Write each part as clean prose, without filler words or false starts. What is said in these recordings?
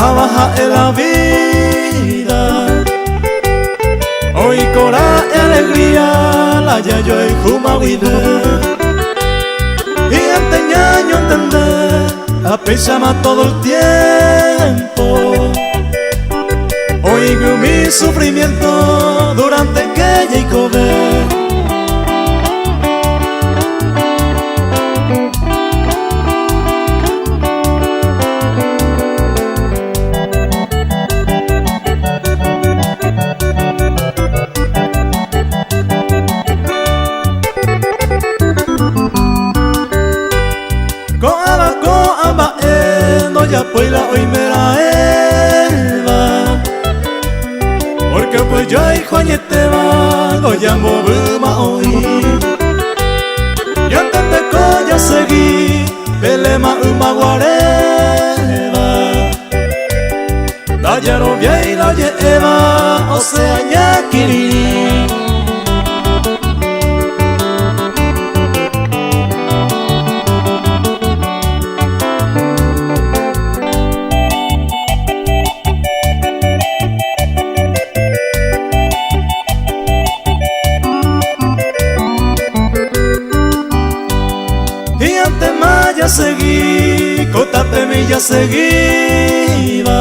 abaja en la vida. Hoy cora y alegría la yayo y jumawide. Y anteñaño entender a pesama todo el tiempo. Oigo mi sufrimiento durante que llego ver. Ya pues la hoy me la eva, porque pues yo y Juanete va, lo llamo Buma hoy. Y antes de que ya seguí, pelema uma guareva. La yarovia y la lleva, o sea, ñaquiri. Ya seguí, cotate mi ya seguiba.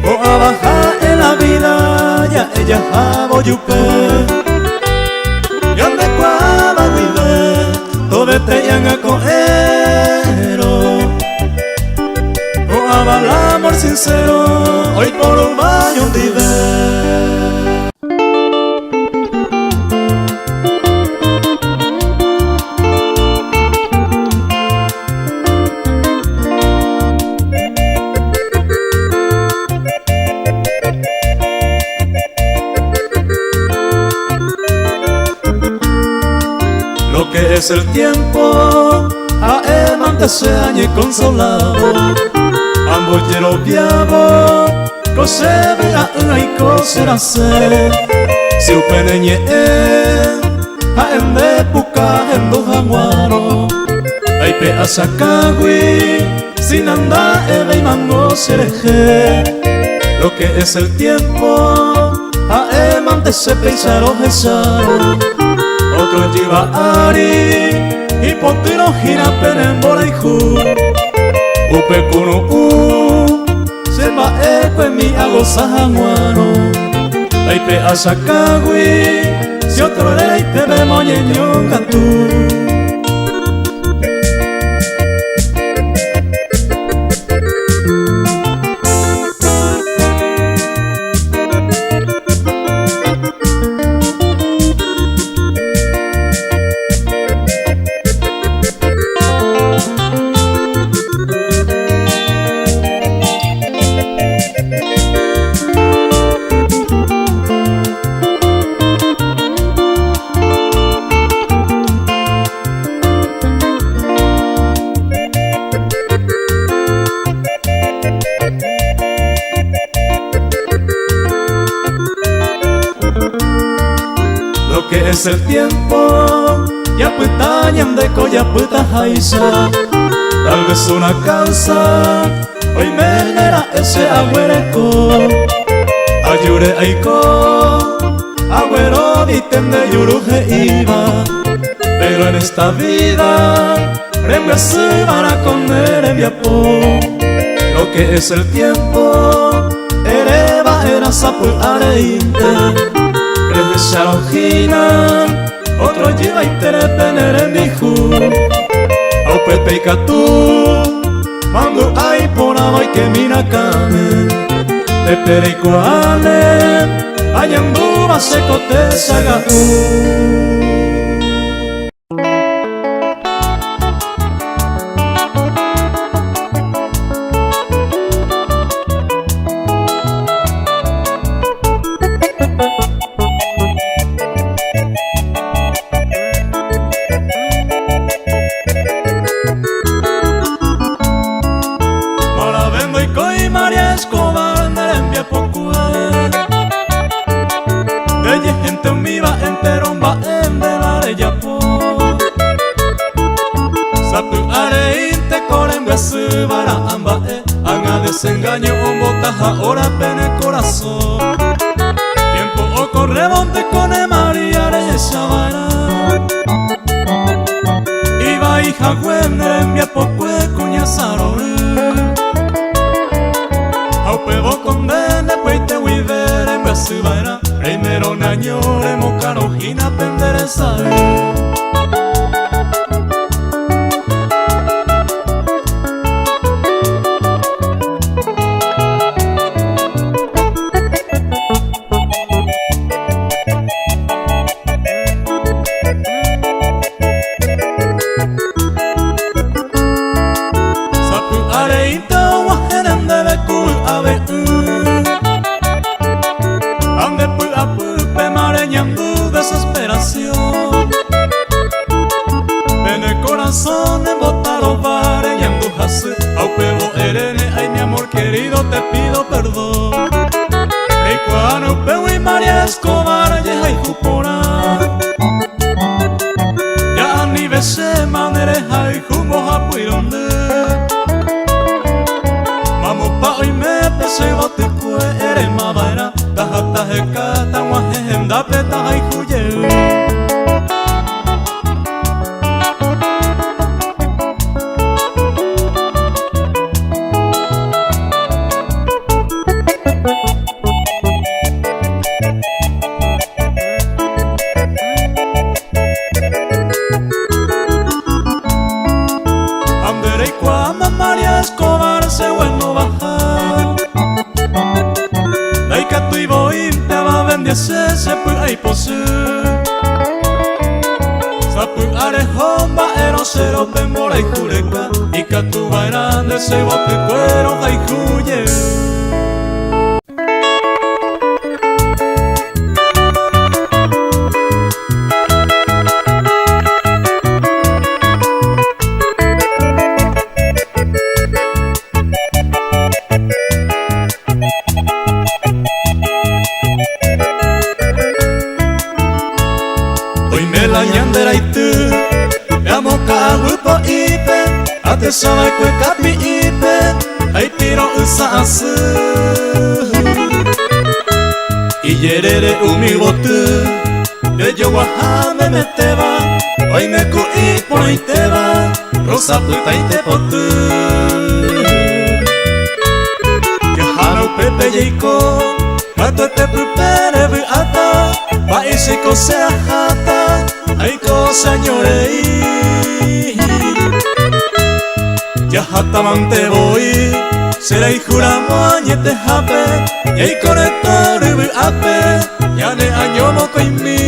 O a bajar en la vida, ya ella jabo yupe. Y ande cuaba vive, todo te yanga coero. O a bailar amor sincero, hoy por un baño vive. Lo que es el tiempo, a amante se añe consolado. Ambos llenos viavo, cose vea y cose nace. Si upeneñe a ende puca en dos aguaro. Hay pe a sacagui, sin andar eve y mango cereje. Lo que es el tiempo, a amante se pensaron esa. Otro lleva ari y potino gira penembola y ju. Upe kuno se va eco en mi agosa janguano. Aipe asakagui si otro rey te ve moñeño cantú. Lo que es el tiempo, ya puta ñandeco, ya puta jaisa. Tal vez una causa, hoy me genera ese agüereco. Ayure aiko, agüero ditende yuruje iba. Pero en esta vida, rembe se van a comer en viapo. Lo que es el tiempo, ereba era sapu areinte. Sharojina, otro lleva y terepener en mi ju. Au pepe y catú, mando ay por abajo y que mira cane. Te pericuane, ayandú va seco te sagatú. Sapu areinte koren besubara amba anga de desengaño botas ahora pene corazón. Tiempo o corre bonte con María de Chavara. Iba hija güene mi poco cuña sarore. Au pebo con dene pues te huivere me subara. Primero naño de mocarojina pendereza. Desesperación en el corazón en botar los bares y andujarse au pebo erene, ay mi amor querido te pido perdón. Ricuano pebo y María Escobar ya hay jupora ya ni besé manere hay jumbo a puironde. Vamos pa hoy me pese bote cue ere mabara tajata heka tangwa henda peta hay huye. María Escobar se bueno baja. Daika tu y voy te va a bendice se pu ay pose. Sapu arejón va ero cero pembora y jureca. Y que tu vaina de se bote cuero ay juye. La yandera y tú, llamo cagupo ipe, ate sabe que capi ipe, ay tiro usa asu. Y yerere umi botu, yo guajame me te va, hoy me cuí por ahí te va, rosa puta y te potu. Que jaro pepe yeiko, gato te prepare vi ata, pa ese cosa jata. Ay cosa lloré ya jatamante voy será y juramos añete jape y ay conector y ape ya ne año no coi mi.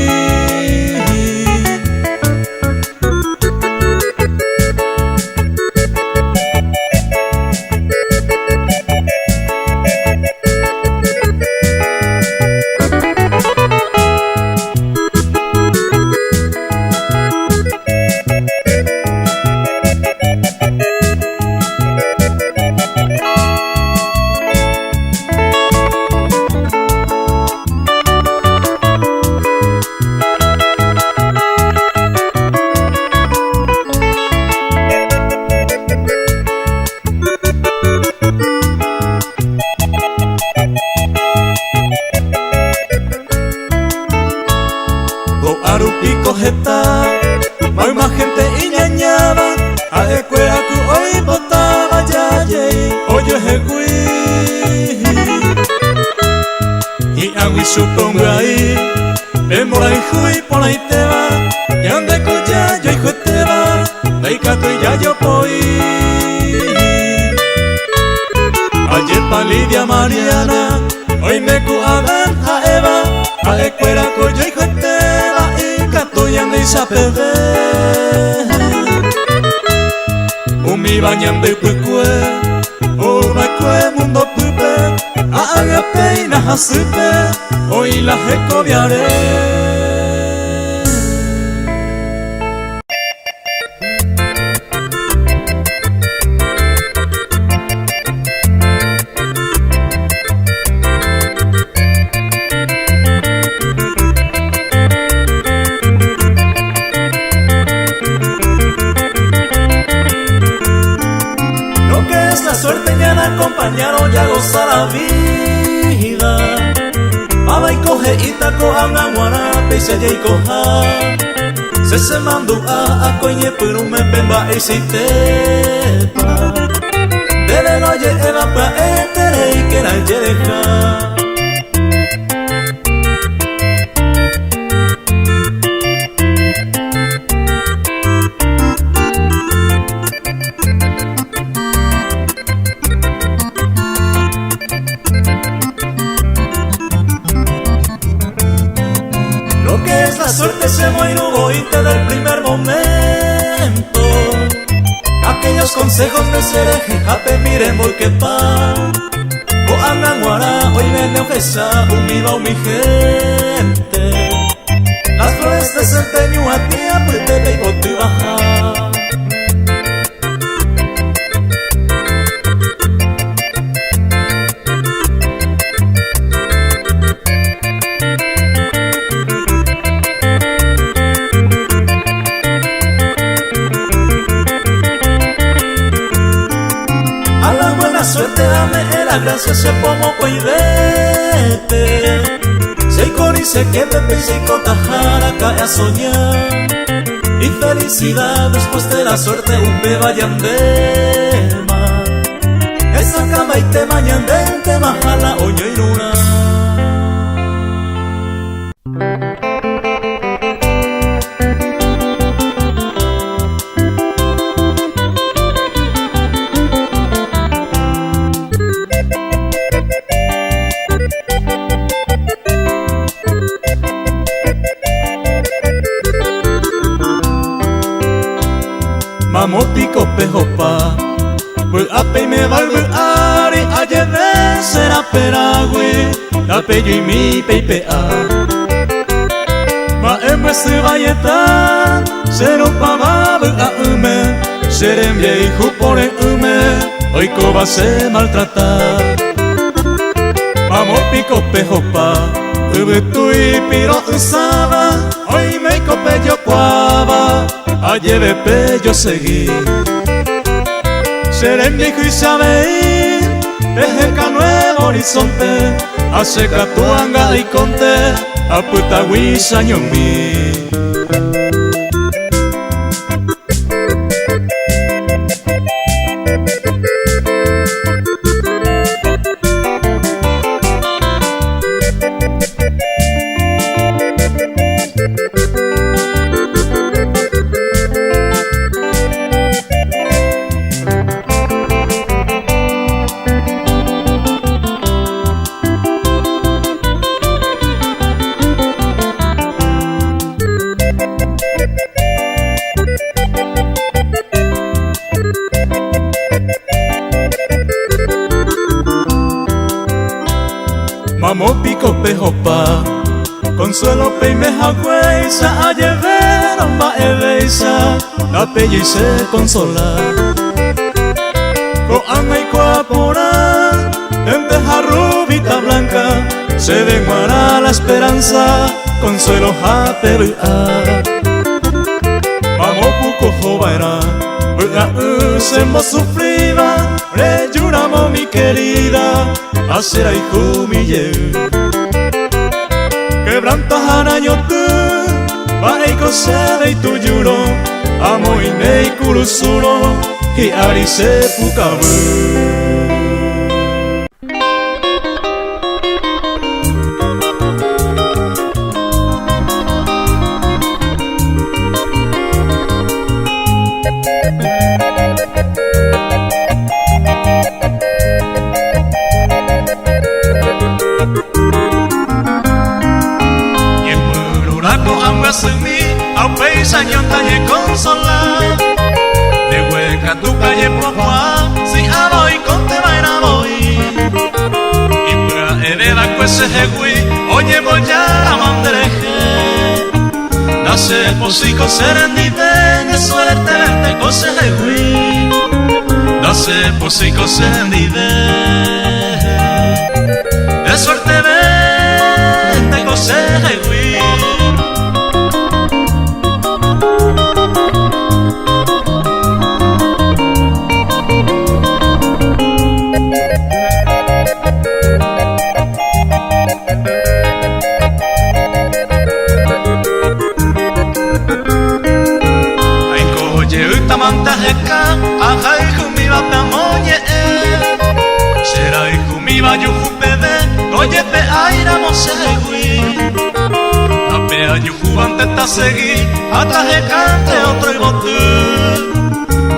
Arupico jeta, hay más gente y ñañaba, a escuela que hoy botaba ya yey, oye jegui. Y agui supongo ahí, vemos ahí jui por ahí te va, y ande cuya yo hijo te va, daika tu ya yo voy. Ayer pa Lidia Mariana, hoy me cuadan a Eva, a escuela que yo hijo te va. Y andéis a perder Umi bañando y pucue O bacue mundo pupe Haga peinas a supe Hoy la jecoviaré. Acompañaron se y coja se mandu a coñe por un me pemba y si te pa debe no lleva pa etere y que la deja. La suerte se moinó desde el primer momento. Aquellos consejos de Sereje, jape miren voy que pa. O andan guará, hoy me ojesa, unido mi gente. Las flores desempeño a ti, pues te veo y baja. Suerte dame la gracia se pomo coidete. Se cori se que pepe y se cotajara cae a soñar. Y felicidad después de la suerte un pe vayan de mar. Esa cama y te mañan de te majala oño y luna. Mamotico pejopa, pues ape me va a ari ayer de será peragüe, ape yo y mi peipea. Ma en este valleta, cero pa va a ume, serem viejo por el ume, hoy coba se maltratar. Mamotico pejopa, ube tu y piro usaba, hoy me cope yo cuava. A lleve yo seguí seré viejo y sabe desde el nuevo horizonte a seca tu anga y conte a puta huisa ñomi. Mamotico pejopa, consuelo pe me jagüeisa, a lleveron va eveisa, la pella y se consola. Coana y coapora, en teja rubita blanca, se denguará la esperanza, consuelo jape vea. Mamopuco jovaera, vea usemos sufriva, reyuramos mi querida. Hacer ay humille quebrantas araño tú va y cosede y tu yuro amo y ne y kurusuro y ari se pucabu. Sañón talle consola de hueca tu calle popa si aboy con te vaina voy y pura hereda cuese jegui oye voy a mandereje nace posico serendide de suerte verte cose jegui nace posico serendide de suerte verte cose jegui. tamantaheka ajai jumiba tamoye Sherai jumiba yuhupede Oyepe aira mosegui Apea yuhubante ta segui Atajekante otro y botu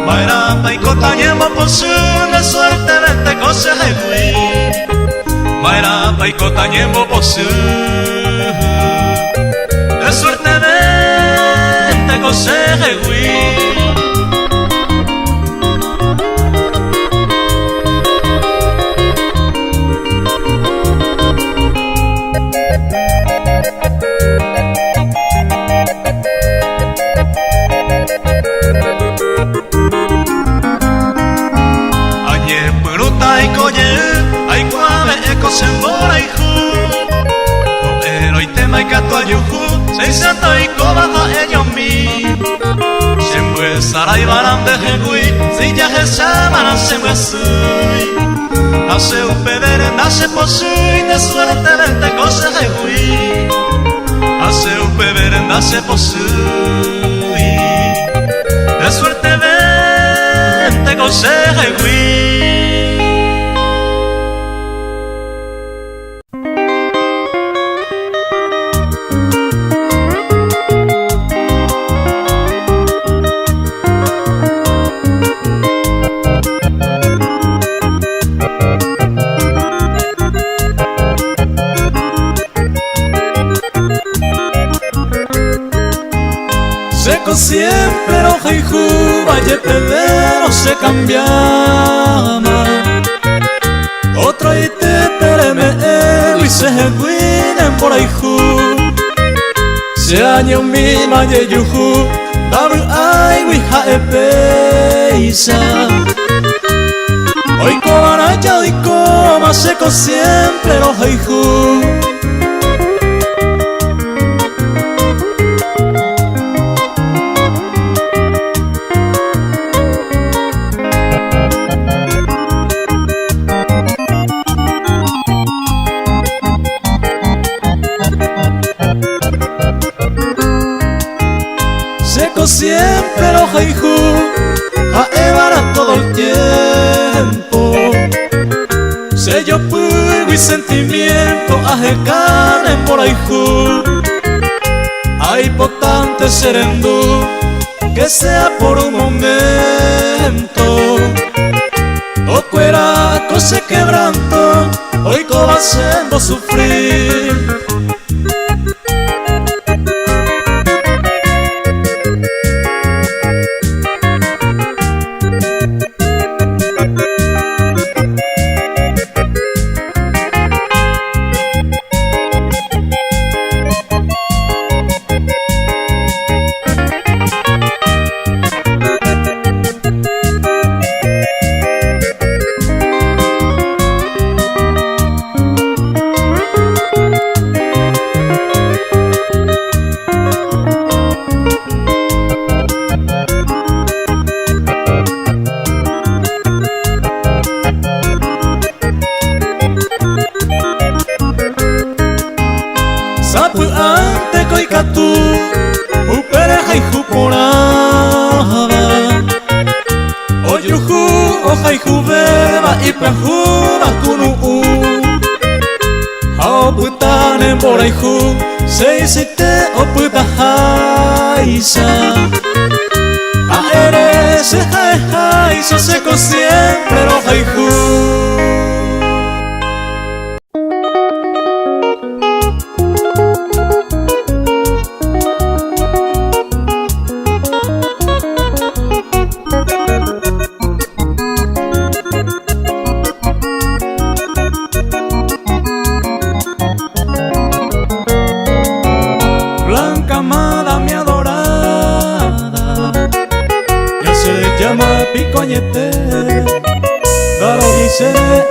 Maira paikota ñemo posu De suerte vente cosegui Maira paikota ñemo posu De suerte vente cosegui Sembora y ju, o ero y tema y cato ayuju, se santo y cobaja ellos mi. Siempre sarai baran de jegui, si ya je samana se me sui. Hace un pedere nace posui, de suerte vente cose jegui. Hace un pedere nace posui, de suerte vente cose jegui. Siempre roja y juba y pedero se cambiaba Otro y te pereme y se guinen por ahí ju Se año mi maye yuju Dabu ay wija e peisa Hoy cobara ya y coma seco siempre roja y ju Siempre roja y ju a Evara todo el tiempo Sello fuego y sentimiento a carne por ahí ju Hay potente serendú que sea por un momento O cueraco se quebranto hoy como haciendo sufrir Seisite oputa haisa A eres haisa seco siempre roja y ju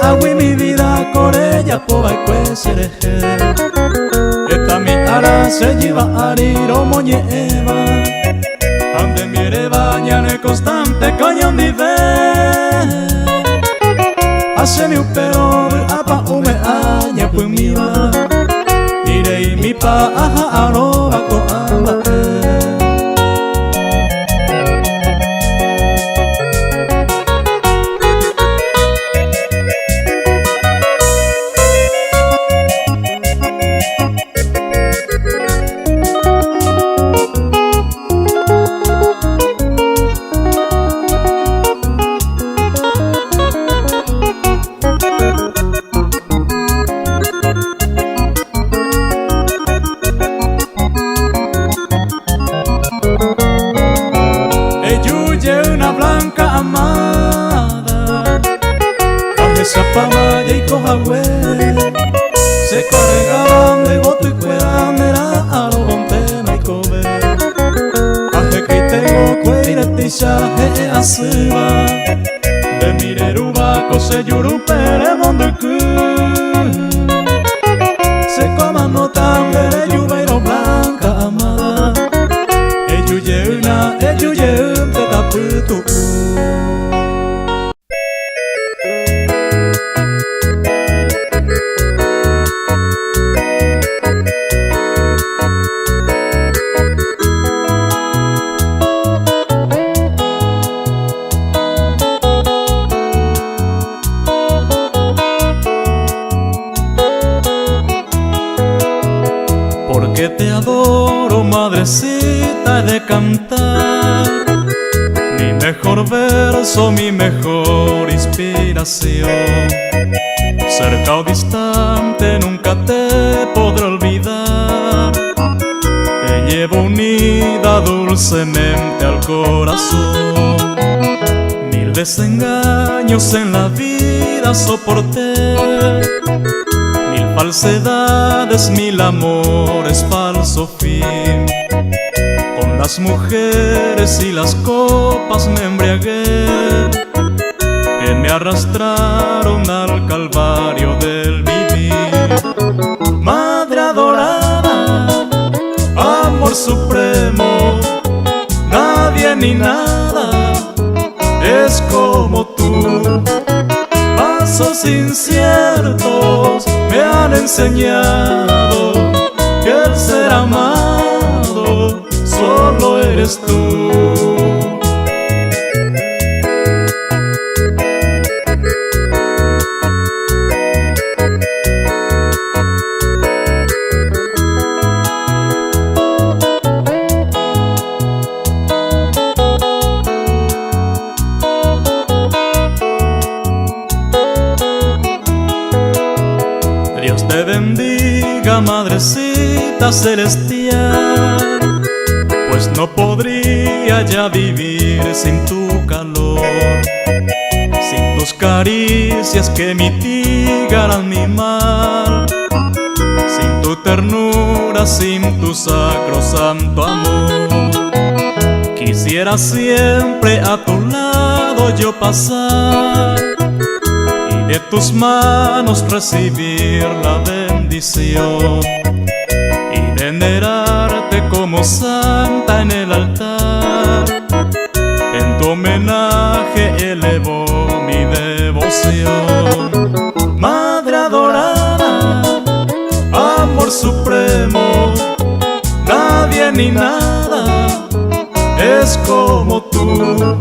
Agui mi vida corella poba y cuesereje Esta mi ara se lleva ariro moñeva Ande miere bañane constante cañón vive Hace mi upero apa ume aña pues mi va Irei mi pa aja aroba ko ambate shahe asuba de mireruba kose yurupere mondeku se coma no tambere yubeiro blanca amada eyuyeuna eyuyeum te taputu. Porque te adoro, madrecita, he de cantar mi mejor verso, mi mejor inspiración. Cerca o distante nunca te podré olvidar, te llevo unida dulcemente al corazón. Mil desengaños en la vida soporté, falsedades, mil amores, falso fin. Con las mujeres y las copas me embriagué, que me arrastraron al calvario del vivir. Madre adorada, amor supremo, nadie ni nada es como tú. Pasos inciertos me han enseñado que el ser amado solo eres tú. Dios te bendiga, madrecita celestial, pues no podría ya vivir sin tu calor, sin tus caricias que mitigaran mi mal, sin tu ternura, sin tu sacrosanto amor. Quisiera siempre a tu lado yo pasar, de tus manos recibir la bendición y venerarte como santa en el altar. En tu homenaje elevo mi devoción. Madre adorada, amor supremo, nadie ni nada es como tú.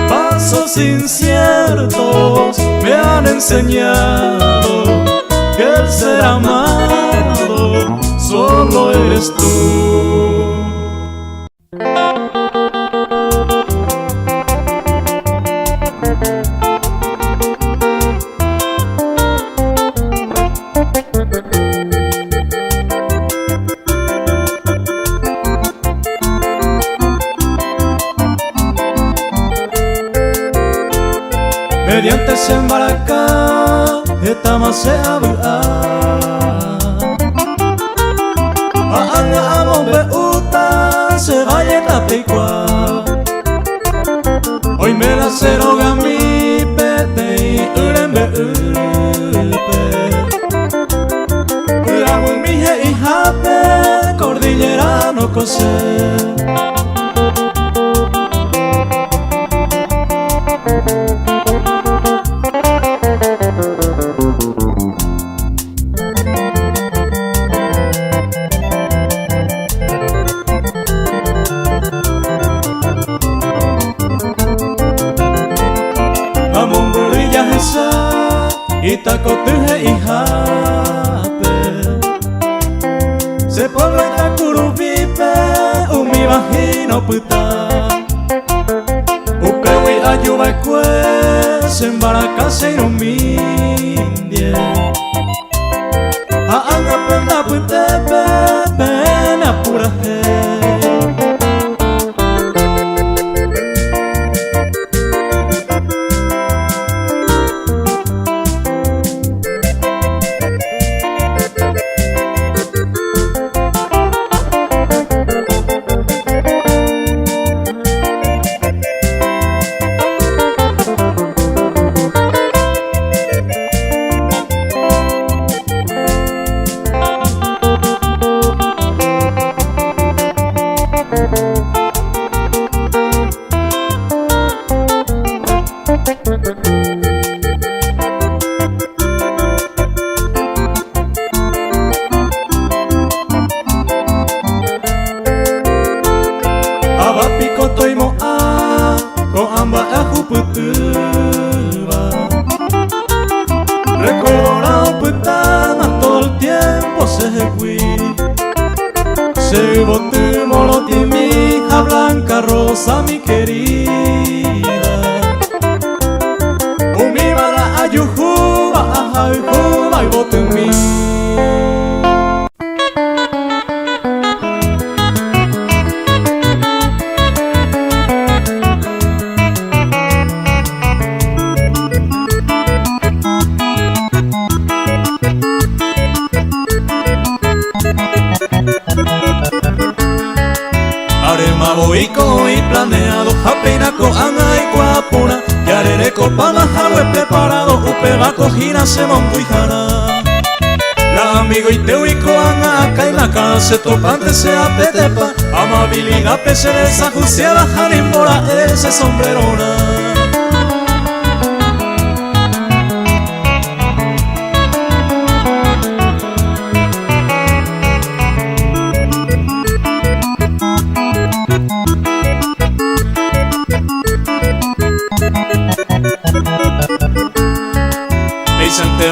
Pasos inciertos me han enseñado que el ser amado solo eres tú. Mediante sembaraka etama se abua aanga amon be uta se vaya tapeikwa. Hoy me la ceroga mi pete y uren be upe uramu mi he y hape cordillera no cose. Itakotuhe y hape se pueblo itakurubipe umi bajino puta ukewi ayuba kwe sembaraka se inumindie aanga penda putepe pena pura he. Toimo a ko amba ajuputuba. Recuerdo la putana todo el tiempo se fui. Se botu moloti mi hija blanca rosa mi querida. Umi bala ayujuba ajuba y botu mi. Maboiko y planeado, apeinaco anay guapuna, yarereco pamajahue preparado, upebaco gira se montuijana. La amigo y teuico anga y la cara se topante se apetepa, amabilidad pese de esa justiada jarimbora ese sombrerona.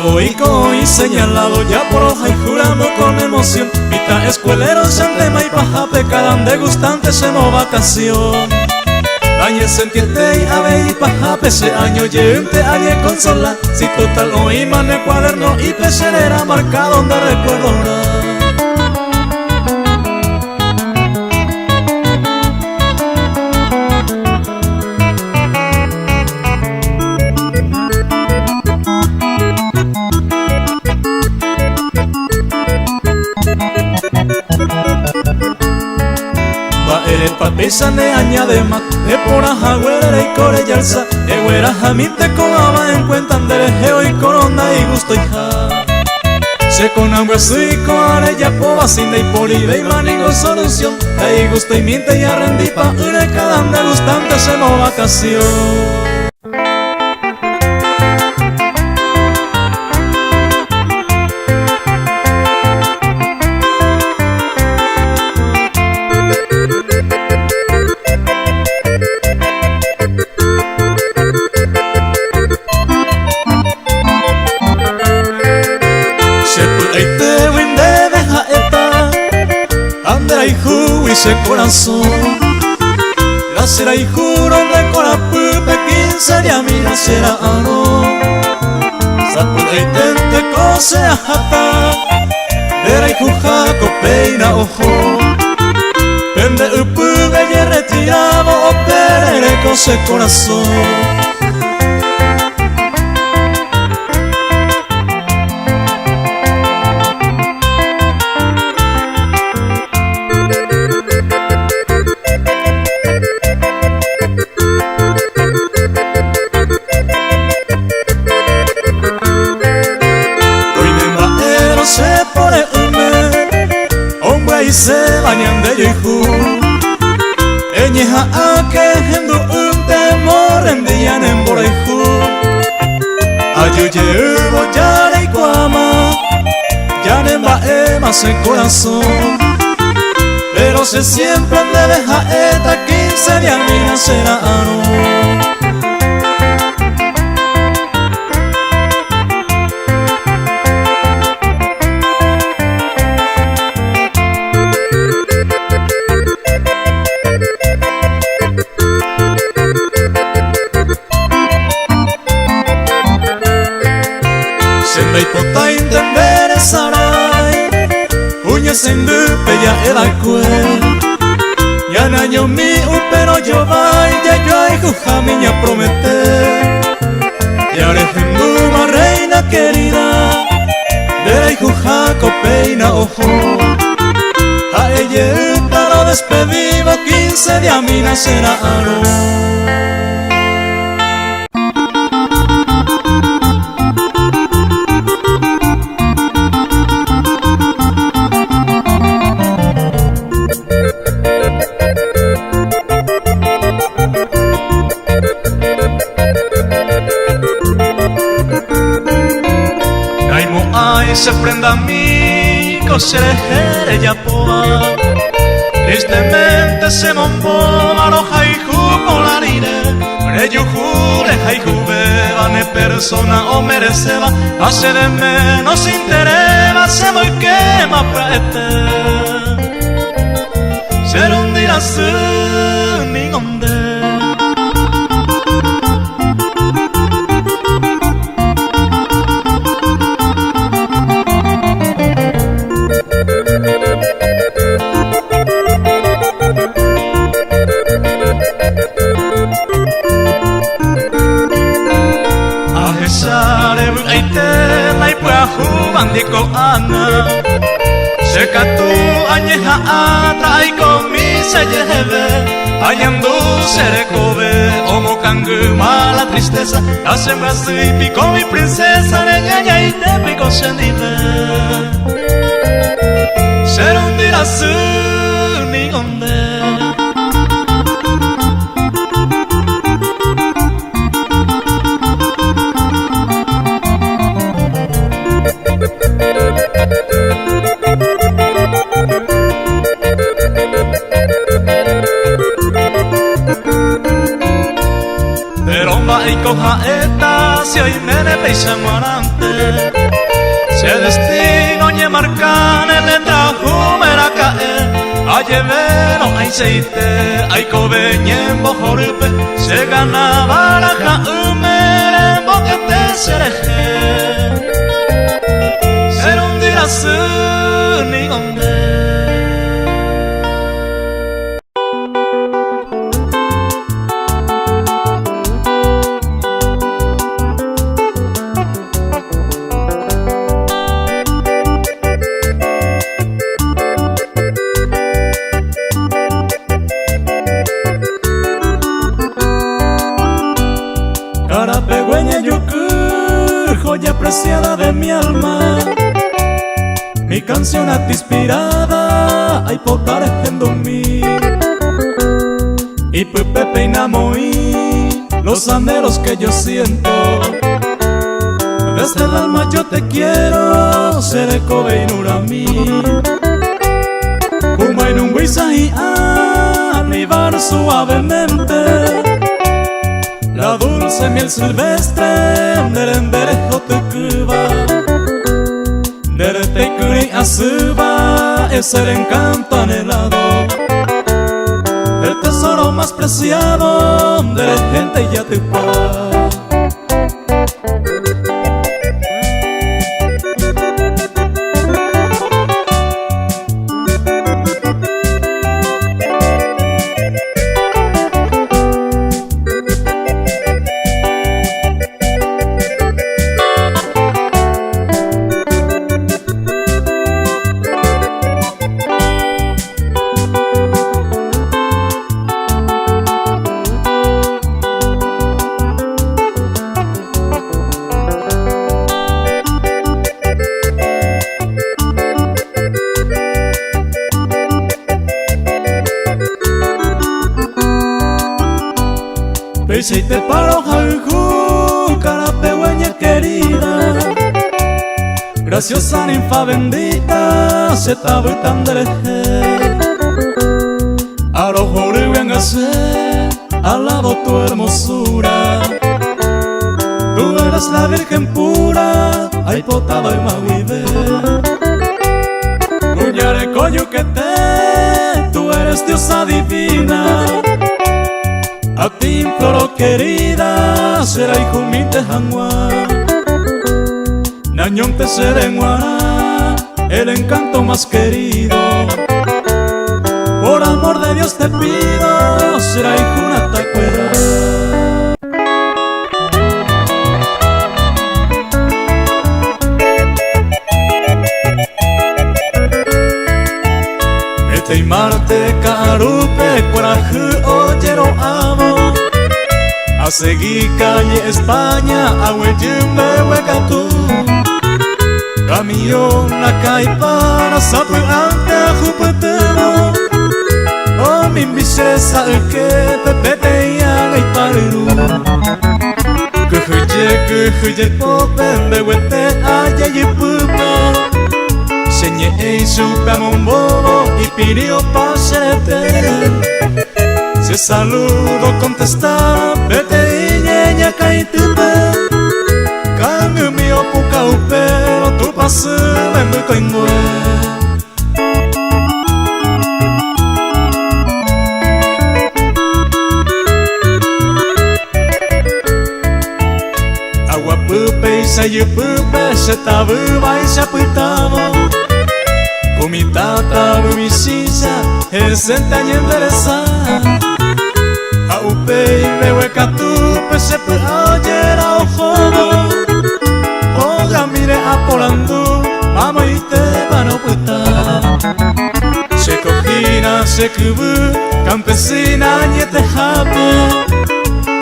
Boico y señalado ya por hoja y jurando con emoción. Mita escueleros en tema y paja pecadan degustantes en vacación. Añe sentiente y ave y paja pese año llevente añe consola. Si total hoy mane cuaderno y pecerera marca donde recuerdo Pisa ne añade más, de pora jagüera y core yalza, eguera jamite coaba en cuenta anderejeo y corona y gusto hija. Se con agua y coare ya poba sin de polive y manigo solución, ahí gusto y miente y arrendí pa' une cada ande gustante se mo vacación. Ese corazón la será y juro de corapupe 15 de a mí la será no sapo de intente cose a jata era y juja copeina ojo pende upu de retirado o perere cose corazón. Y se bañan de yoihu eñeja a que hendu un temor en dian en boraihu ayuye ubo yare y guama yare ba emas en corazón pero se siempre de deja eta 15 de a mí será no. Pota intendere sarai uña sendupe ya era cuel ya naño mi pero yo vai ya yo ay juja miña prometer ya refenduma reina querida de la juja copeina ojo a ella lo despedimos 15 de a mí nacerá no. serejere ya poa. Tristemente se mombó maroja y jupolarine. Reyu jure jaiku bebane persona o mereceba. Hace de menos interesa se voy quema praete. Ser un día su ni onde. Bandiko ana Sekatu añeja atra y comise lleve Ayando serekobe Omo kanguma la tristeza La sembra y pico mi princesa Neñaña y te pico se nive Ser un día su ni onde. Y coja esta si hoy me ne peisa marante Se destino ñe marcane le trajo mera cae A llevero ay seite ay cobeñe en bojorpe Se ganaba la jaumere en boquete sereje Ser un día su ni onde. Joya preciada de mi alma, mi canción a ti inspirada, ay potarejendo mi. Y pepe peinamoí, los anhelos que yo siento. Desde el alma yo te quiero, seré cobeinura mí. Como en un guisaí anibar suavemente. La dulce miel silvestre Derenderejo te cuba Derete curi asuba Es el encanto anhelado El tesoro más preciado De la gente ya te pa. Si te paro jauju, carapegüeña querida, graciosa ninfa bendita, se tabutan dereje. Arojo uriuengase, alabo tu hermosura. Tú eres la virgen pura, ay potaba y mahuive. Cuñare coyuquete, tú eres diosa divina. A ti imploro querida, será hijo mi tejanua. Nañón te seré en Guará, el encanto más querido. Por amor de Dios te pido, será hijo una tacuera. Este Marte carupe coraje oyero amo. A seguir calle España a huellimbe huecatú. Camión a caipara sapu ante a jupetero. Oh mi bicesa el que pepete y haga y pariru. Que huye popen behuete a yayipupa. Soñé y supe a un bobo y pidió pasete. Si saludo contesta, vete y ñeña caitupe. Cambio mío puca upero, tu paso me muy coingue. Agua pupe y sayu pupe, se tabu vai se aputavo. Kumitata bumisisa, es entaña endereza. A upe y behueca tupe, se puede oyer a ojo. Oga mire a polandu, vamos y te van a putar. Se cojina, se cubu, campesina, niete jape.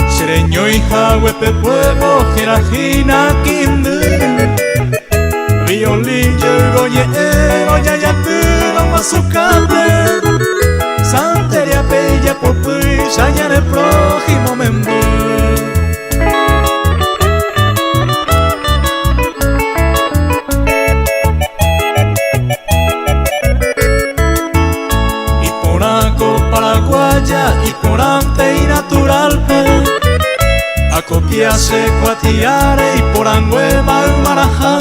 Sereño y jahuepe pueblo, jerajina, quindu. Violillo y goñero, ya ya puro mazucate. Santería bella popuy, ya de prójimo membo. Y poraco paraguaya, y porante y natural pe. A copiarse cuatiare y porangue malmarajá.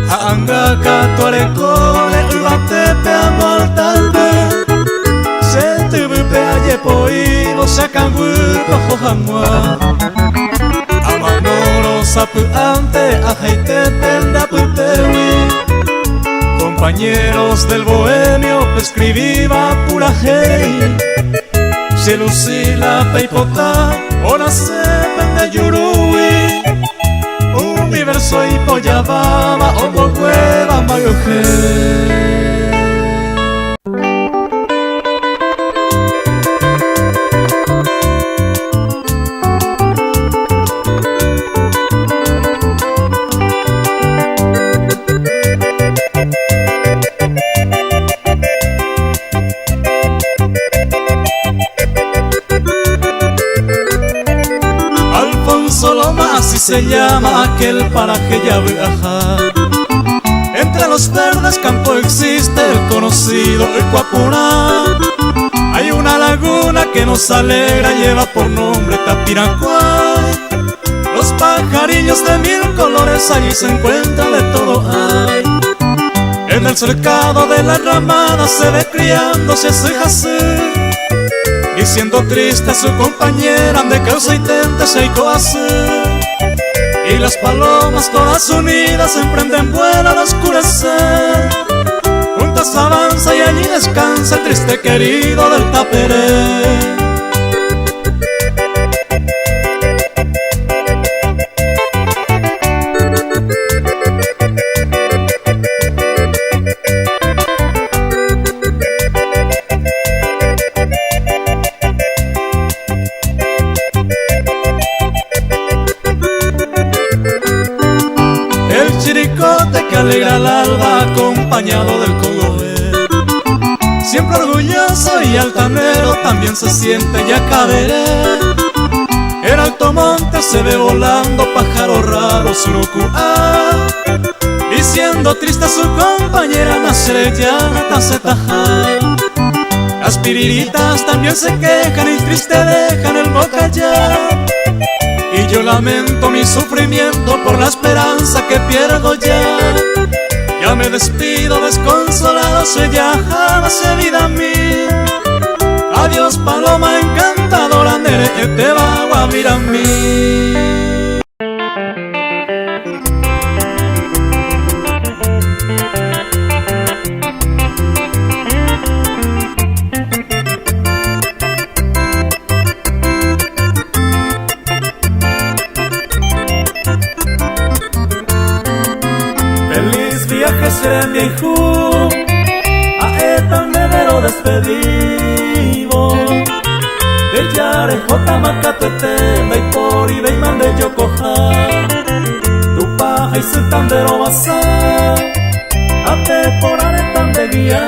A anga catuarecole, ubatepe a mortalpe. Se te vupe a yepoivo, se canguipo jojamua. A manoro sapuante, a jaitepe da putewi. Compañeros del bohemio, escribiva pura hey. Se lucila peipota, ora se pende yurui. Universo y pollababa, omo hueva mayoje. Así se llama aquel paraje ya viaja. Entre los verdes campos existe el conocido Ecuapurá. Hay una laguna que nos alegra, lleva por nombre Tapiracuay. Los pajarillos de mil colores allí se encuentran, de todo hay. En el cercado de la ramada se ve criándose ese jacé. Y siendo triste a su compañera de causa y tente se coase. Y las palomas todas unidas emprenden vuelo al oscurecer. Juntas avanza y allí descansa el triste querido del Taperé. Que alegra el alba acompañado del cogoé. Siempre orgulloso y altanero también se siente Yacaberé. En alto monte se ve volando pájaro raro surucuá. Y siendo triste su compañera nacerellana tacetajá. Las piriritas también se quejan y triste dejan el bocallá. Y yo lamento mi sufrimiento por la esperanza que pierdo ya. Ya me despido desconsolado, se ya jamás vida mía. Adiós paloma encantadora, nere que te va a mirar a mí. Serembijú, a eta medero despedido. De yare jota macatuete, vei por y vei mande yo coja. Tu paja y su tandero basa, a te por aretan de guía.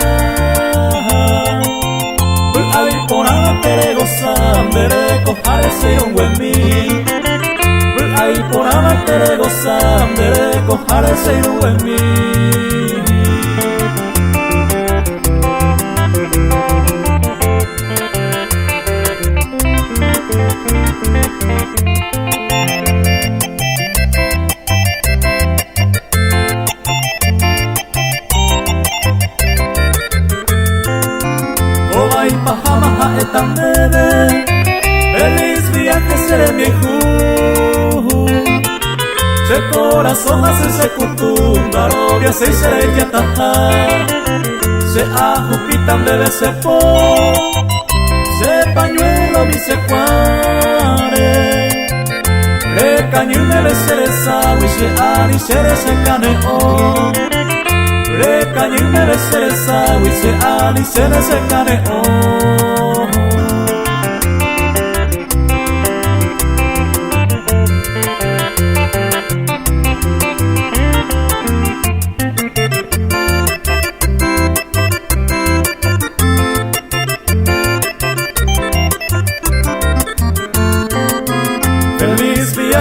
A vi por a tere gozan, veré cojar ese un buen mi. A vi por a tere gozan, veré cojar ese un buen mi. tan bebé. Feliz viaje seré mi hijo. Se corazón hace se costumbre, robia se seré ya taja. Se ajupitan bebé se po. Se pañuelo mi se cuare. Le caño me le seré sawi se ani seré se caneo. Le caño me le seré sawi se ani seré se caneo.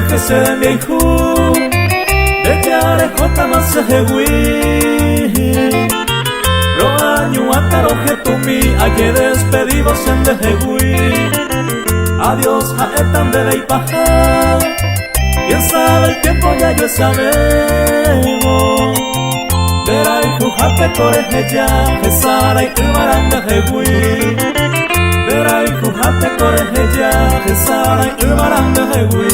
Que se den bien ju de que arejota más se jegui lo año ataro que tu mi a que despedimos en de jegui adiós a etan bebé y paja quién sabe el tiempo ya yo sabemos verá y jujate coreje ya que sara y umaranga jegui verá y jujate coreje ya que sara y umaranga jegui.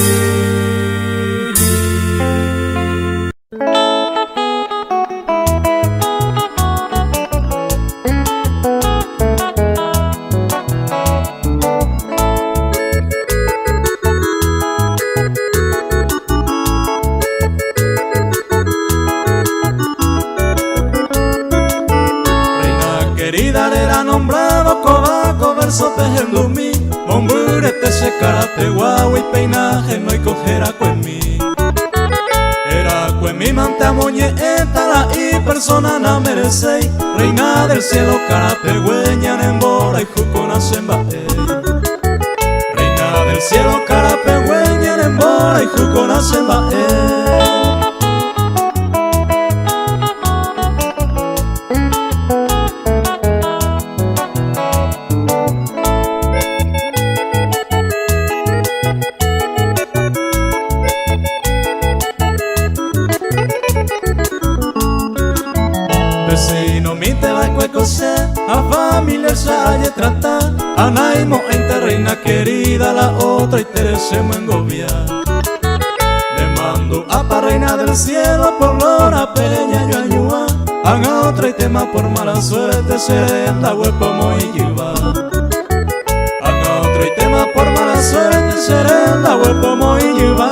Sopejendumi, momburete se karate guau y peinaje no hay cojera cuemi. Era cuemi manta moñe etala y persona na merecei. Reina del cielo karate hueñan en bora y jucona sembae. Reina del cielo karate hueñan en bora y jucona sembae. A familia se haya tratar, a naimo entre reina querida, la otra y teresemo en gobiar. Le mando a pa reina del cielo por lora pereña yo añua, a otra y tema por mala suerte seré en la huepa muy yuba. A otra y tema por mala suerte seré en la huepa muy yuba.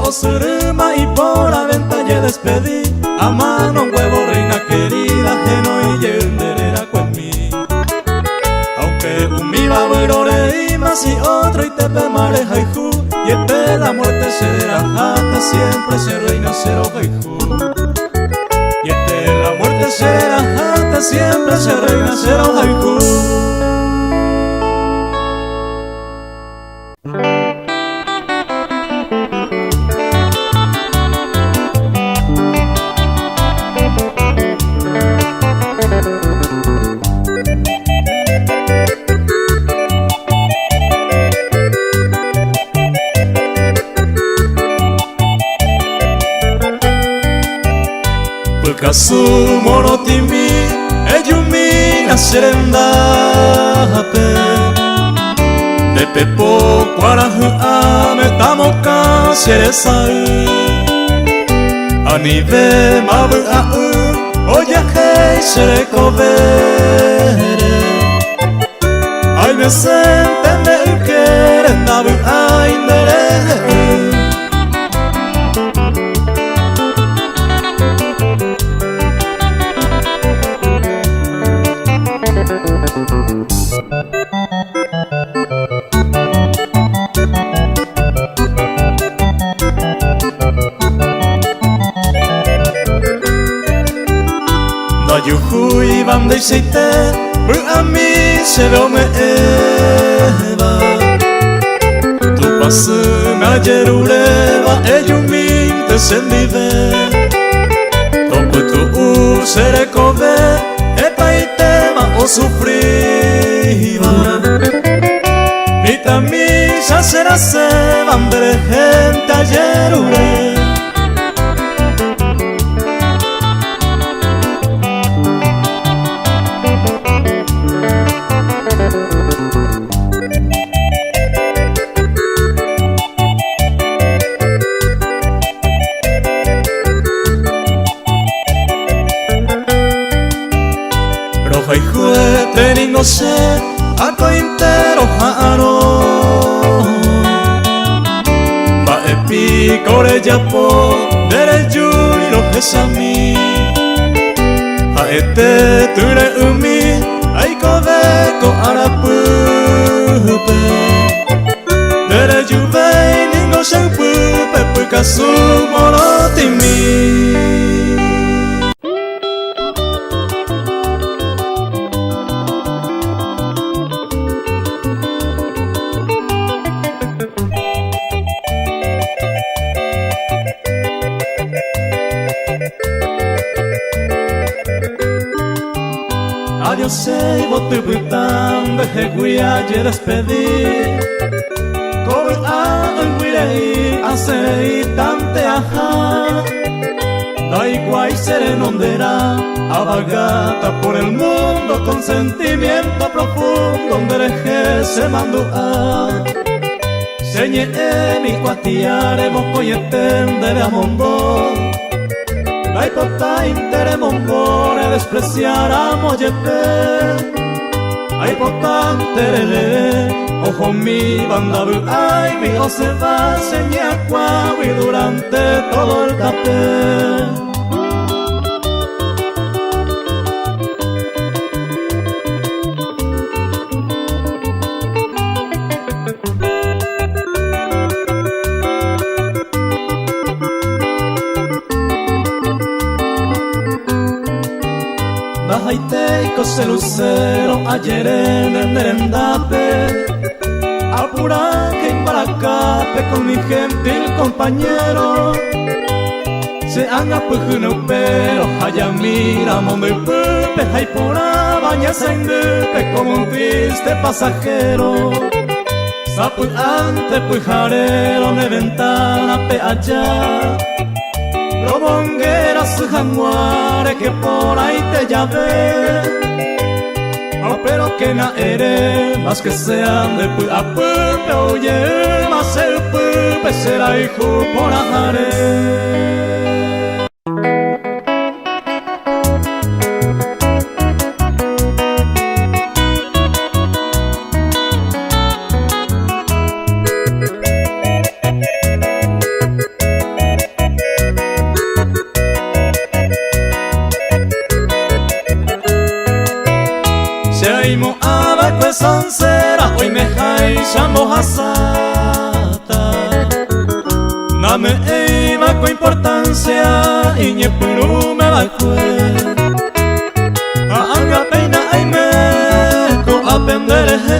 Suruma y por la venta ya despedí a mano un huevo reina querida que no y yenderera con mí. Aunque un mi babirore y más y otro y te pemare jaijú y este la muerte será hasta siempre se reina cero jaijú. Y este la muerte será hasta siempre se reina cero jaijú. Kasu morotimi eyumi na serendape de pepo kwarahu ame tamoka seresai anive mabu au oyaje serekobere ay me sente me quieren nabu ay nere. Yuhui bam de seite bu ami se lo me eva tu pasu na jeruleva e yumi te sendive topu tu sereko be eta itema o sufriba Vita misa será se van bere gente ayer ure Teningo se ako intero haro Ba epi kore japo dere yuri lo hesami Ha ete ture umi aiko deko arapupe Dere yubei ningo shen pupe pukasu morotimi Adiós sei botu putan behe guia je despedi Kobe a anguirei asei tante aja Dai guay serenondera abagata por el mundo con sentimiento profundo Dereje se mandó a Señe mi cuatiare moko yetendere a mondo Dai pota intere mongore despreciar a mollete Ai potan terele ojo mi bandabu Ai mi ose va señe aquawi durante todo el café Bajaiteiko se lucero ayer en el merendape Apura que imbaracape con mi gentil compañero Se haga pujune pero haya mira monde pupe Haipora baña sengupe como un triste pasajero Sapu ante pujarero me ventana pe allá Robonguera su jaguare que por ahí te llave Oh, pero que na ere más que sean de pu a pupe Oye, más el pupe será hijo por ajare Seimo abakwe sansera hoy me hai shambo hasata Name eiba con importancia iñe puru me bakwe Anga peina aime ko apendere he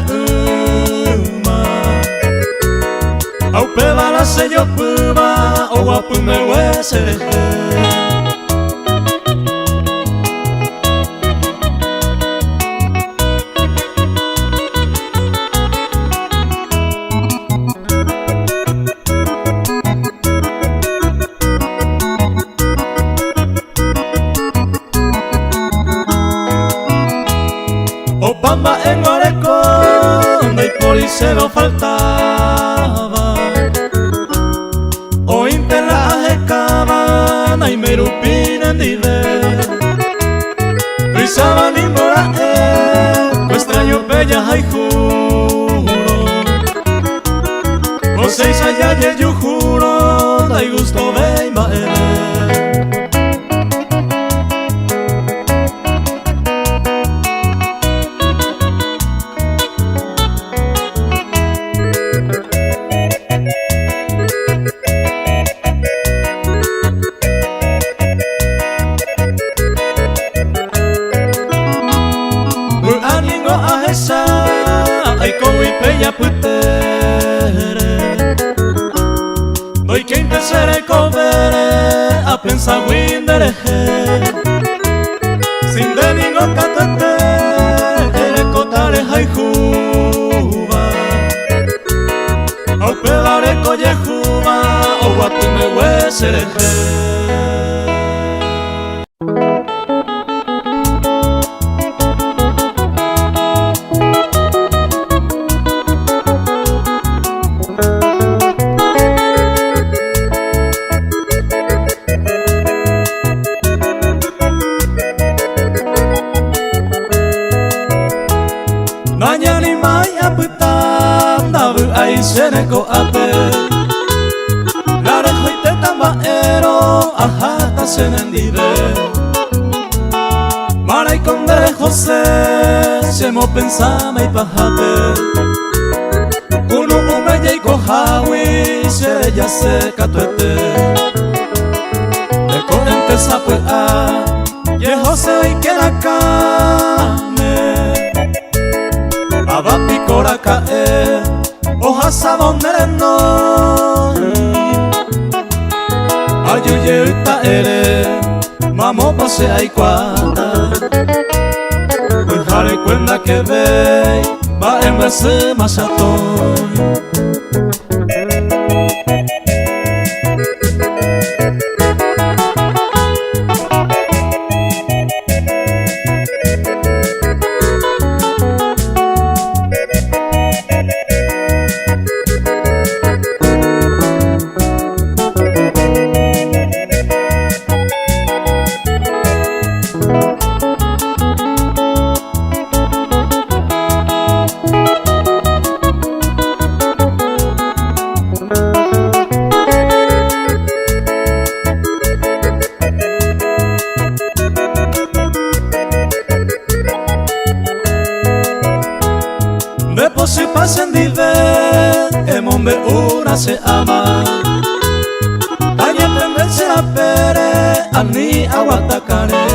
uma Au peba la sello puba o wapu me wesere Bamba en Orecón y police no faltaba O intelaje cabana y merupina en dive Rizaba ni mora extraño bella hay juro Con seis allá yo juro Dai gusto ve Bella putere Doy que intesere covere A pensa windere sin de ningo catete ere cotare haijuba au pelare collejuba o guatume huesereje. Nanyani maya putam dabu ai seneko ate Lare hoite tambaero ahata senendive Marai condere José semo pensama y pajate Kunu umeya y kohawi se ya se katuete De corente sapue a Ye José y queda kame Aba picora cae, hojas sabonere no Ayuye uta ere, mamo pase ay cuata Ujare cuenda que ve, va en vese masatoy Depo si pasen dive, emombe una se ama Añe pendense a pere, ani aguatacare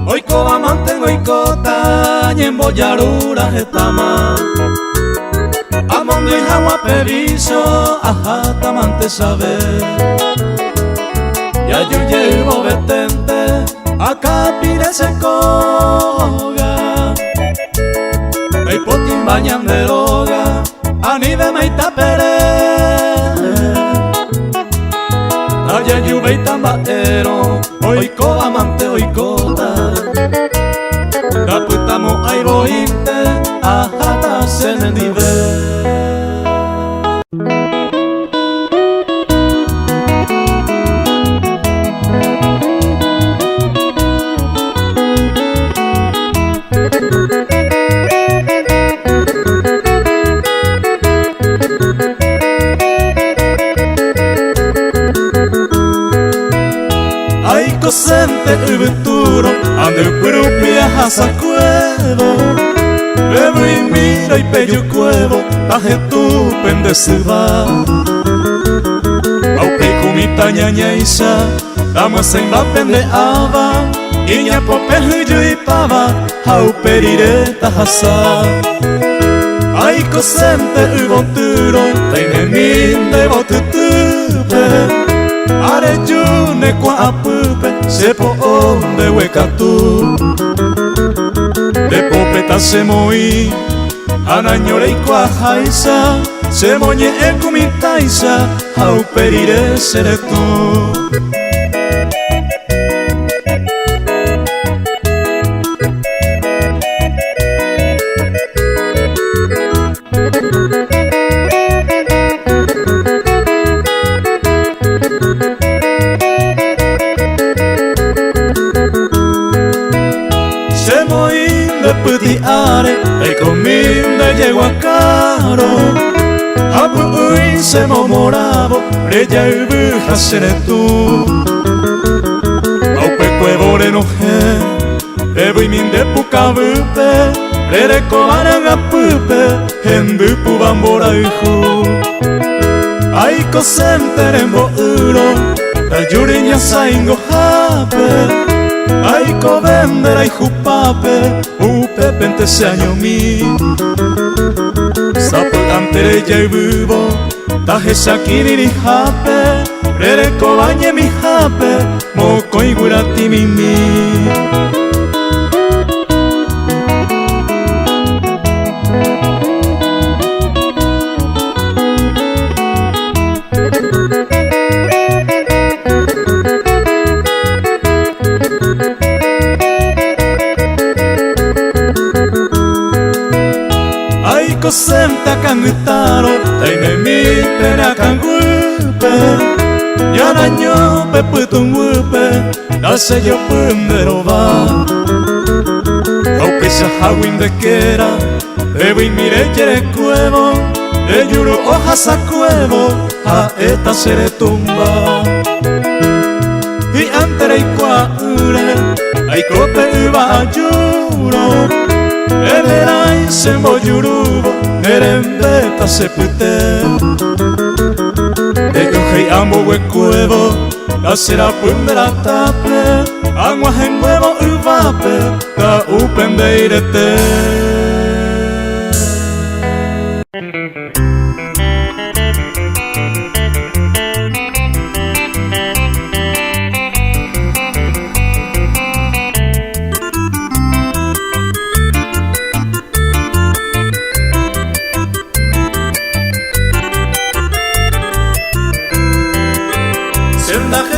Oiko va mantengo ikota, añen boyarura jetama Amondi agua perizo, ajata mante sabe Ya yuye ubo betente, acá pide se coga Ei potin bañan de droga, ani de meita pere Aya yuve y tambaero, oiko amante oikota Kaputamo aiboite, ajata senendive Aiko sente ubuturo, ande upurupia hasa cuevo Bebo y mira y pello cuevo, taje tu pendesiva Aupe kumita ñañaisa, damos en la pendeaba Iña popejuyo y pava, auperireta hasa Aiko sente ubuturo, teine minde botutupe Are june kwa apupe, sepo onde wekatu De popeta se moi, anañore y kwa haisa Se moñe e kumitaisa, auperire sere tu Putiare, e cominde llego a caro Apu ui se momoravo, reya ubuja sere tu Aupe cuevore noje, ebu y minde pukabupe Rere kovaranga pupe, hendu pubambora uju Aiko senterembo uro, tayuriña saingo hape Aiko vendera y jupape, upe pente se año mi Sapo antere ya vivo, taje sakiri ni hape Rere kobañe mi hape, moko y gurati mi kosem takan gitaro taime mi pene akan gupe Yanaño pe putung gupe Nase yo pundero va Kaupisa hawin de kera Ewi mire quiere cuevo De yuru hojas a cuevo A esta sere tumba Y antere y cuaure Ay cope iba a yuro Everai sembo yurubo Nerembeta se pute De yohei ambo we cuevo Kasera pundera tape Aguas en huevo uvape Ta upende irete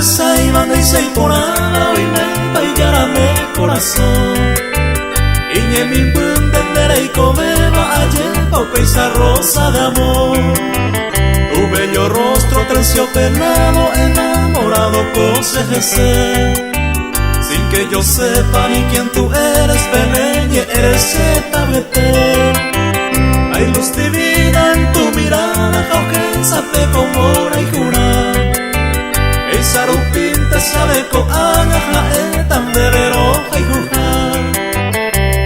Saiban de Seiporana y menta y yarame corazón Iñe mi pundendera y comeba ayer paupeisa rosa de amor Tu bello rostro terciopelado enamorado posejese Sin que yo sepa ni quién tú eres, Beleñe, eres Zetabete Hay luz divina en tu mirada, jaujensa te comora y jura Sarupinte sabe ko anaja etam de veroja y juja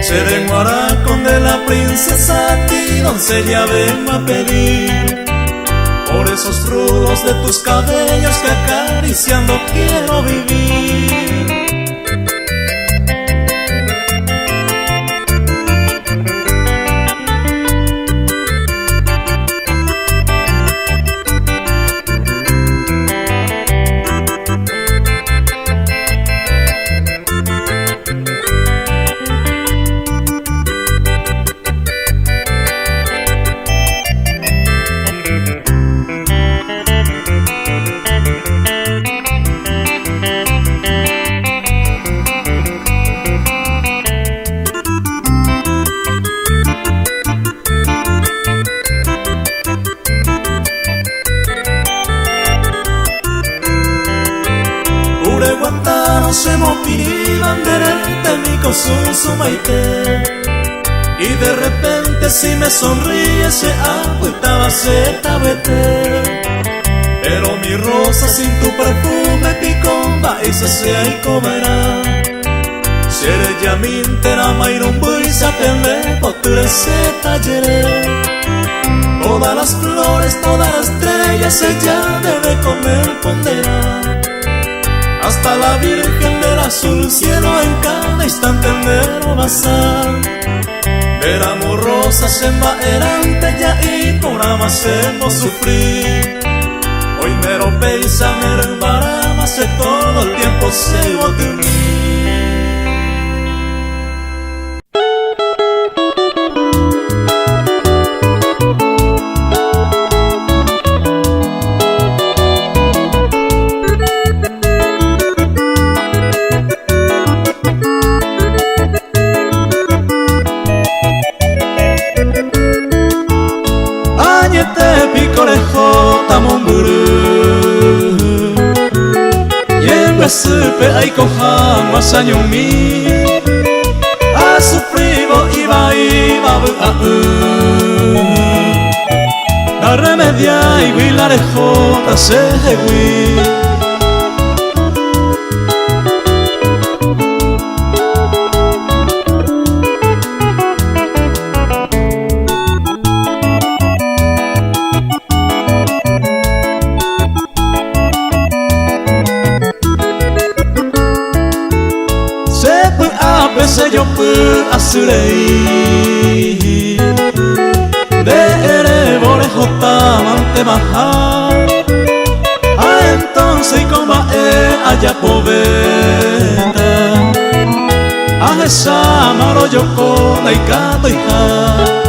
Se de guaracón de la princesa a ti doncella vengo a pedir Por esos rudos de tus cabellos que acariciando quiero vivir Y de repente si me sonríe se agüitaba Zetabete Pero mi rosa sin tu perfume picomba y se sea y comerá Sere yamintera mairumbuisa pele poture Zetayere Todas las flores, todas las estrellas ella debe comer ponderar Hasta la Virgen del azul cielo en cada instante me basar Ver amor rosas envaerante ya y por amasemos sufrir Hoy mero peisa mero embaramase todo el tiempo se va de mí Supe ay cojan wasaño mi a sufrivo iba a la remedia y vilarejota se jewi Se yo pu asurei de ere borejota mante maja entonces y como allá poveta a esa maro yo con la ikato hija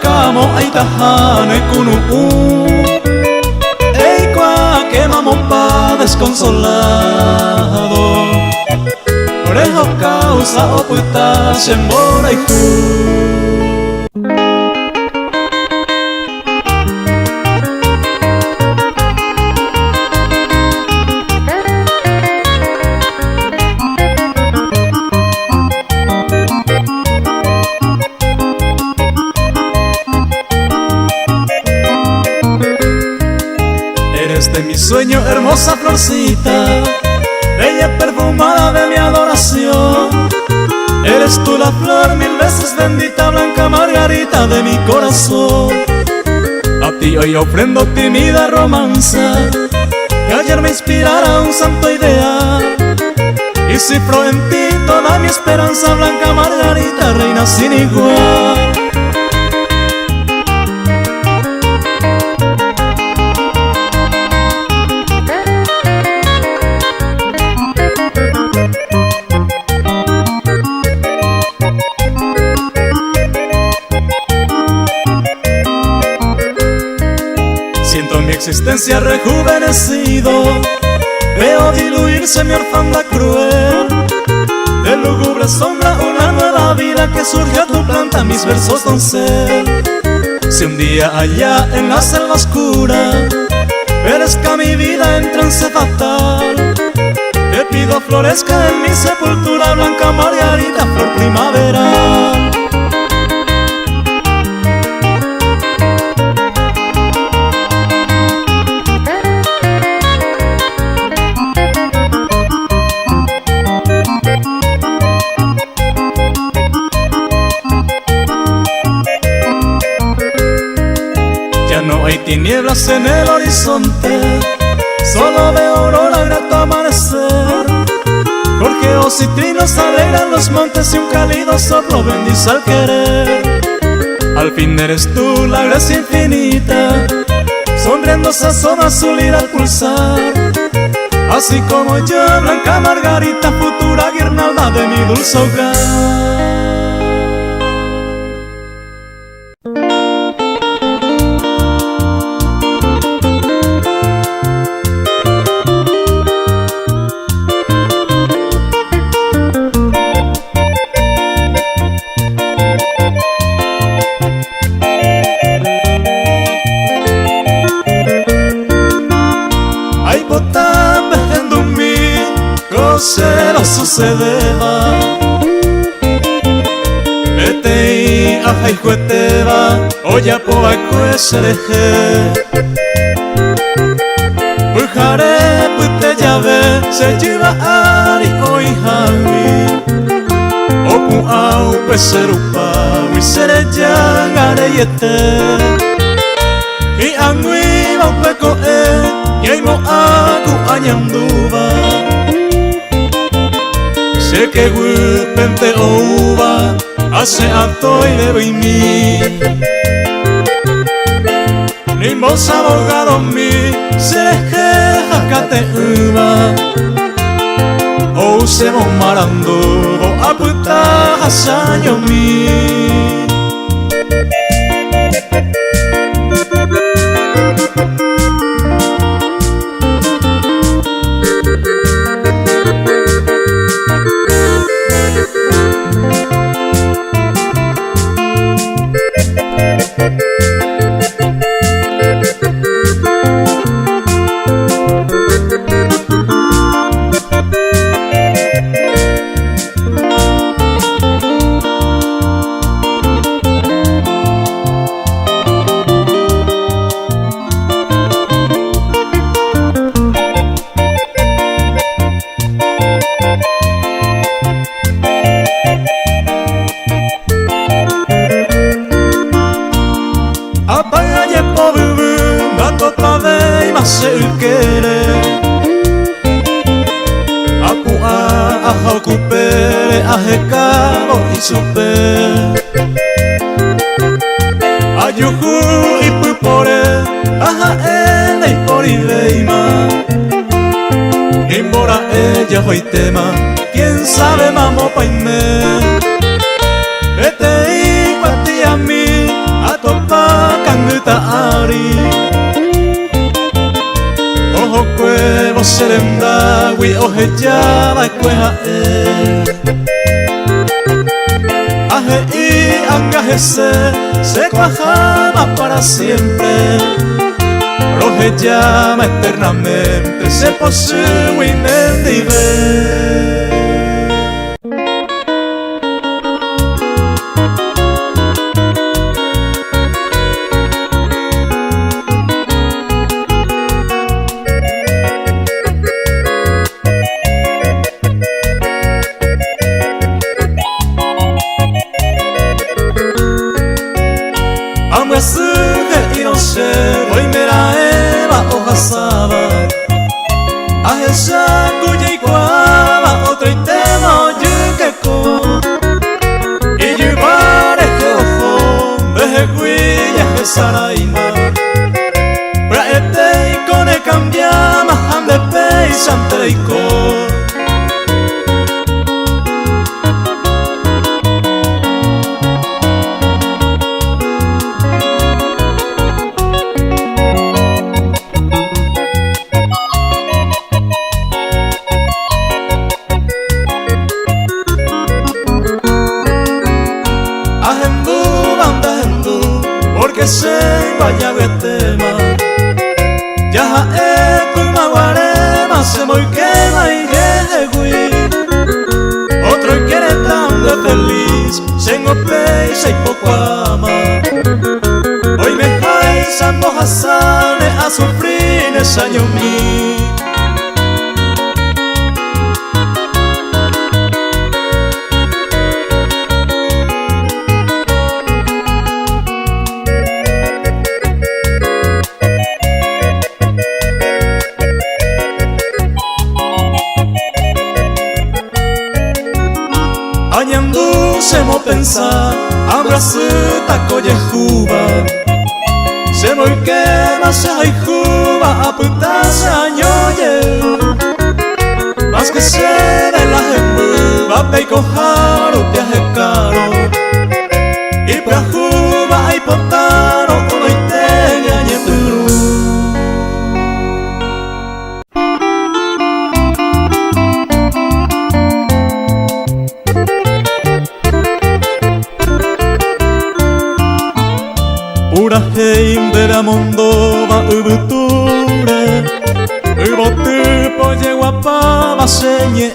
kamo aitahane kunu ei kwa quemamos pa desconsolado orejo causa oputa shembora y tú. De mi sueño, hermosa florcita, bella perfumada de mi adoración. Eres tú la flor mil veces bendita, blanca margarita de mi corazón. A ti hoy ofrendo tímida romanza, que ayer me inspirara un santo ideal. Y cifro en ti toda mi esperanza, blanca margarita, reina sin igual. Siento mi existencia rejuvenecido, veo diluirse mi orfandad cruel. De lúgubre sombra una nueva vida que surge a tu planta, mis versos doncel. Si un día allá en la selva oscura perezca mi vida en trance fatal, te pido florezca en mi sepultura, blanca margarita, flor primaveral. No hay tinieblas en el horizonte, solo veo aurora, grato amanecer. Jorgeos y trinos alegran los montes y un cálido soplo bendice al querer. Al fin eres tú la gracia infinita, sonriendo se asoma su lira al pulsar. Así como yo, blanca margarita, futura guirnalda de mi dulce hogar. Cos'era sucedeva Etei ajai jueteva Oya poa kuesereje Pujare pute llave Se lleva ari oi hawi Opu au peserupa Wisere jangare yete I angui baupeko Yaimo aku añanduva Se que pente ouva hace atoi de mi Ni vos abogado mi se queja cate uva Ou se mo marando a puta hasaño mi Kupere ahekabo isupe Ayuhu ipupore Aha ene ipori leima Imbora ella hoitema Quién sabe mamo paime Vete y a mí a serenda wi ojechaba escueja aje y angajese se cuajaba para siempre roje llama eternamente se posee wi mendive. Amgasuje inose roimera eva ojasaba ahesa kuya iguaba otro itemo yukeko y llevar este ojo deje guilla que saraima pra este icone cambiama ande peis anteico. Porque se vaya a tema ya tu maguarema se muy quema y yegui otro quiere tan de feliz se engope y se poco ama hoy me jais a mojasane a sufrir ese año mío. Añandu se mo pensar abracita coye juba se mo quema se hay juba a puta se añoye más que se de la jembu va pe cojaro viaje caro y pra juba hay potaro como y te añeturu. Pura heim de la mondova ubuture ubotupo yeguapa baseñe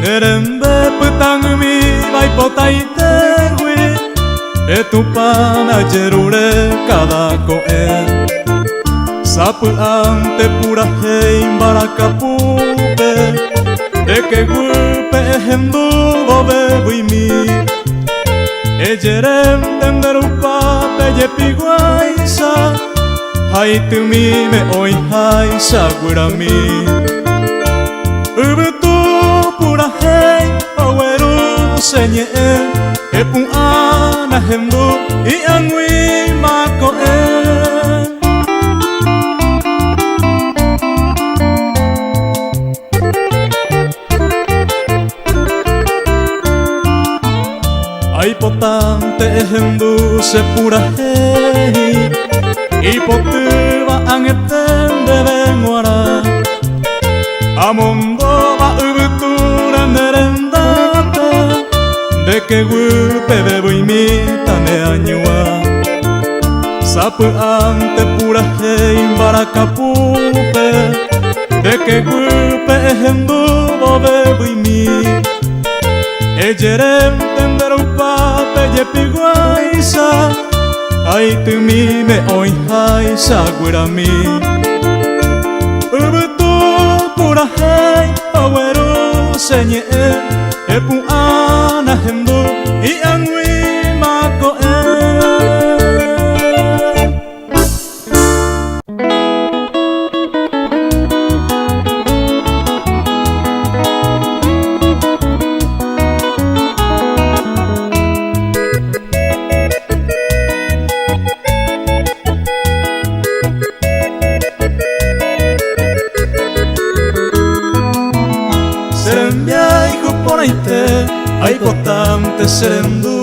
nerembe putang mi vai potaitewi etupana yerure cada coe sapu ante pura heim barakapupe de que gupe hendubo bebuimi ejerem tenderupa peye piguaisa hai tu mi me oi hai sagurami ubutu pura hei aweru senye epun ana hendu i angwi mako Ai potante hendu se pura hei ipotuva angetende benguara amondo va ubutura nerendata de que gupe bebo imita me añua sapu ante pura hei barakapupe de que gupe hendu bebo imi ejerem tenderupa peye piguaisa ai tu mi me oi hai sagurami ubutu pura hei aweru senye epu ana hendu i angwi mako ai potante serendu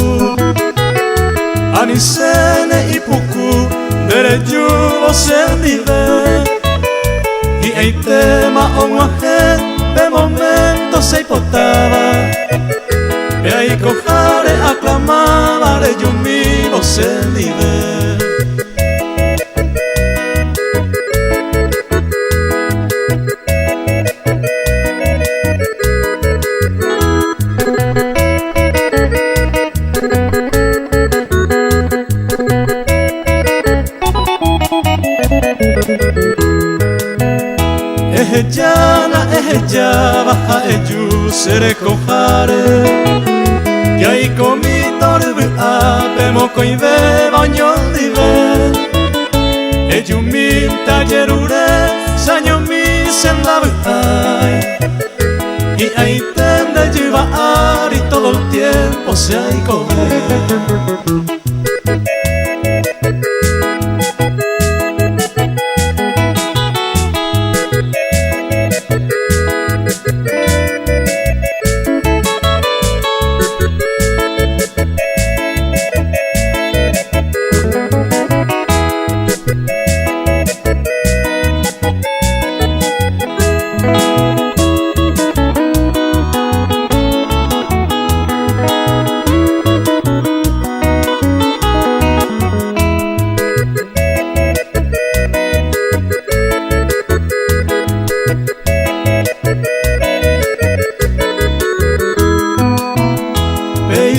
anisene ipuku dereju sendive i hay tema o mujer de momento se hipotaba e hay cojare aclamaba de yo mismo se libre. Ella baja eju sere kohare que hay comitor a pemo coive baño dive eju mi tallerure saño mi senda ay y ahí tende llevar y todo el tiempo se hay comer.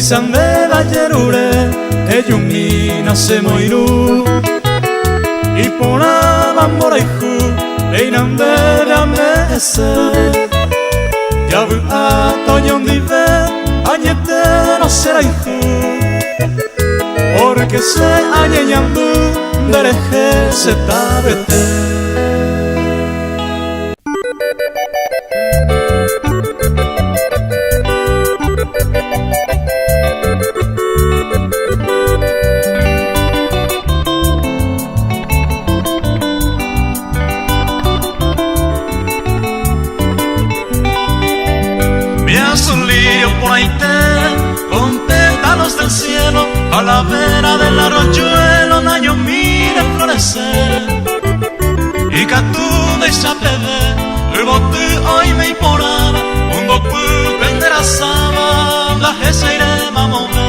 Sande ballerure eyumina se moiru y ponaba moraihu einande amese ya vu atoñon dive añete no será hijo porque se añeñandu dereje se tabete. Por ahí con pétalos del cielo a la vera del arroyuelo naño mira florecer y catude y sapebe el bote hoy me imporaba un bocu vendera saba la jesa iré a mover.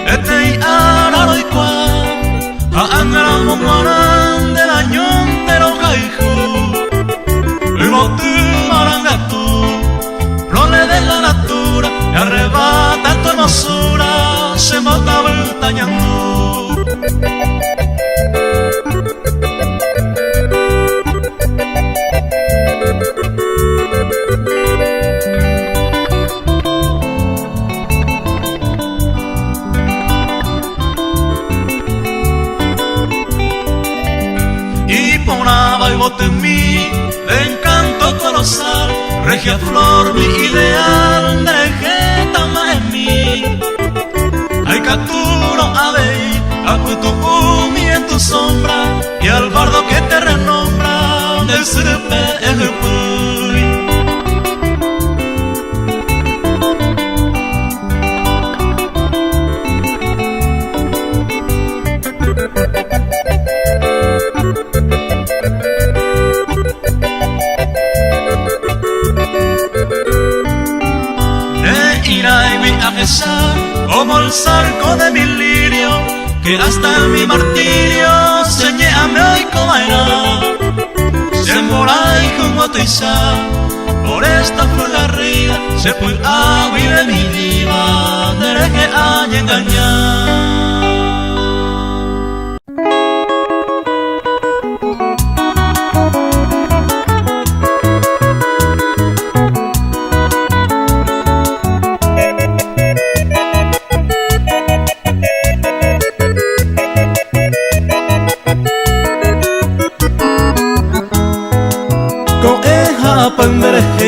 Este araro y cual a angramo guarán del añón de los gaiju y botu marangatu flores de la natura y arrebata tu hermosura se bota tañando. En mí, de encanto colosal, regia flor, mi ideal, de más en mí. Hay caturo, abey, acutumi en tu sombra, y al bardo que te renombra, del sirpe en el puy. Como el zarco de mi lirio, que hasta en mi martirio señéame hoy como era. Semborai como tuisa, por esta flor garrida, se fue agua y de mi diva, dereje a engañar.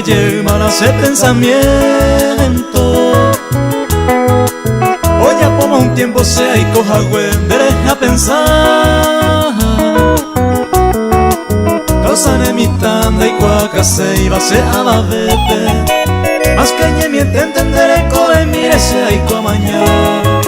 Llevan a ese pensamiento. Oye, como un tiempo se hay coja güendere a pensar. Causa ne mi tanda y cuaca se iba se a bebé. Más que ñe mi entendere coe mire se hay co mañana.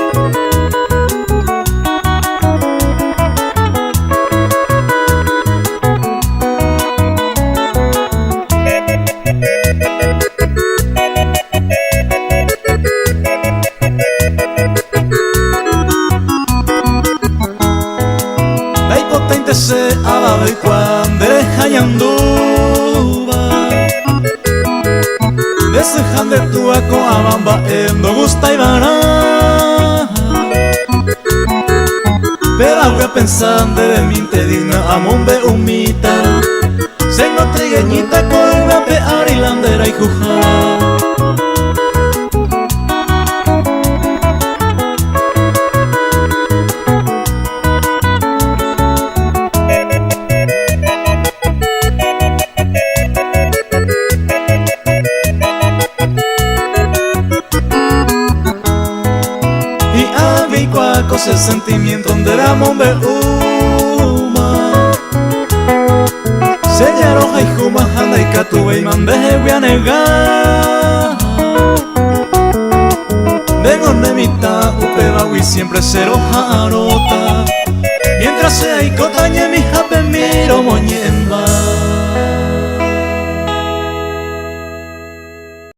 Se ababe cuando hayanduba desejan de tu acoabamba endo gusta y vara. Pero ahora pensando de mí te digna amombe humita se no trigueñita con la pear y landera y juja. El sentimiento donde la mombe uma Sella roja y juma anda y catube y mandeje voy a negar. Vengo de mitad upeba y siempre se roja arota. Mientras sea y cotañe mi jape miro moñe